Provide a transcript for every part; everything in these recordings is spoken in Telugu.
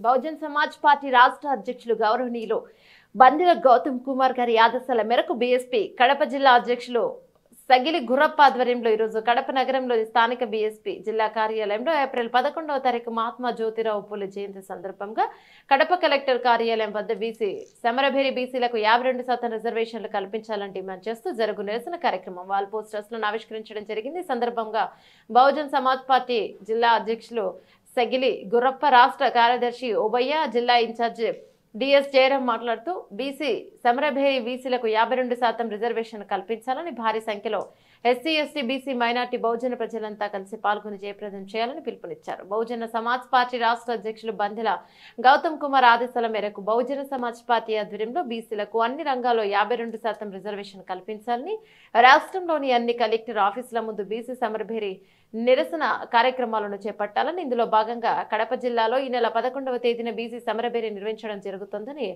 బహుజన్ సమాజ్ పార్టీ రాష్ట్ర అధ్యక్షులు గౌరవనీయులు బందిల గౌతమ్ కుమార్ గారి ఆదేశాల మేరకు బీఎస్పీ కడప జిల్లా అధ్యక్షులు సగిలి గుర్రప్ప ఆధ్వర్యంలో ఈరోజు కడప నగరంలోని స్థానిక బీఎస్పీ జిల్లా కార్యాలయంలో ఏప్రిల్ 11వ తారీఖు మహాత్మా జ్యోతిరావు పూలే జయంతి సందర్భంగా కడప కలెక్టర్ కార్యాలయం వద్ద బీసీ సమరభేరి బీసీలకు 52% రిజర్వేషన్లు కల్పించాలని డిమాండ్ చేస్తూ జరుగు నిరసన కార్యక్రమం వాల్ పోస్టర్స్లను ఆవిష్కరించడం జరిగింది. ఈ సందర్భంగా బహుజన్ సమాజ్ పార్టీ జిల్లా అధ్యక్షులు సగిలి గుర్రప్ప, రాష్ట్ర కార్యదర్శి ఓబయ్య, జిల్లా ఇన్ఛార్జ్ డిఎస్ జయరాం మాట్లాడుతూ బీసీ సమరభేరి బీసీలకు 52% రిజర్వేషన్ కల్పించాలని, భారీ సంఖ్యలో ఎస్సీ, ఎస్టీ, బీసీ, మైనార్టీ, బహుజన ప్రజలంతా కలిసి పాల్గొని జయప్రదం చేయాలని పిలుపునిచ్చారు. బహుజన సమాజ్ పార్టీ రాష్ట్ర అధ్యక్షులు బందిల గౌతమ్ కుమార్ ఆదేశాల మేరకు బహుజన సమాజ్ పార్టీ ఆధ్వర్యంలో బీసీలకు అన్ని రంగాల్లో 52% రిజర్వేషన్ కల్పించాలని, రాష్ట్రంలోని అన్ని కలెక్టర్ ఆఫీసుల ముందు బీసీ సమరభేరి నిరసన కార్యక్రమాలను చేపట్టాలని, ఇందులో భాగంగా కడప జిల్లాలో ఈ నెల 11వ తేదీన బీసీ సమరభేరి నిర్వహించడం జరుగుతుందని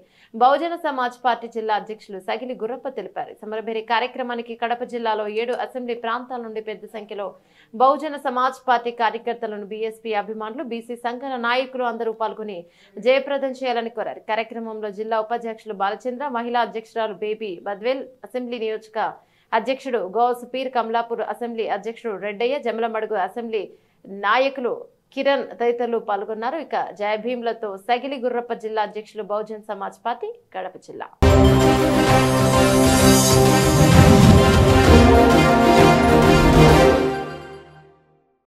బహుజన సమాజ్ పార్టీ జిల్లా అధ్యక్షులు సగిలి గుర్రప్ప తెలిపారు. సమరభేరి కార్యక్రమానికి కడప జిల్లాలో 7 అసెంబ్లీ ప్రాంతాల నుండి పెద్ద సంఖ్యలో బహుజన సమాజ్ పార్టీ కార్యకర్తలను, బీఎస్పీ అభిమానులు, బీసీ సంఘాల నాయకులు అందరూ పాల్గొని జయప్రదం చేయాలని కోరారు. కార్యక్రమంలో జిల్లా ఉపాధ్యక్షులు బాలచంద్ర, మహిళా అధ్యక్షురాలు బేబీ బద్వేల్, అసెంబ్లీ నియోజక అధ్యక్షుడు గౌస్ పీర్, కమలాపూర్ అసెంబ్లీ అధ్యక్షుడు రెడ్డయ్య, జమలమడుగు అసెంబ్లీ నాయకులు కిరణ్ తదితరులు పాల్గొన్నారు. ఇక జయభీంలతో సగిలి గుర్రప్ప జిల్లా అధ్యక్షులు బహుజన్ సమాజ్ పార్టీ కడప జిల్లా.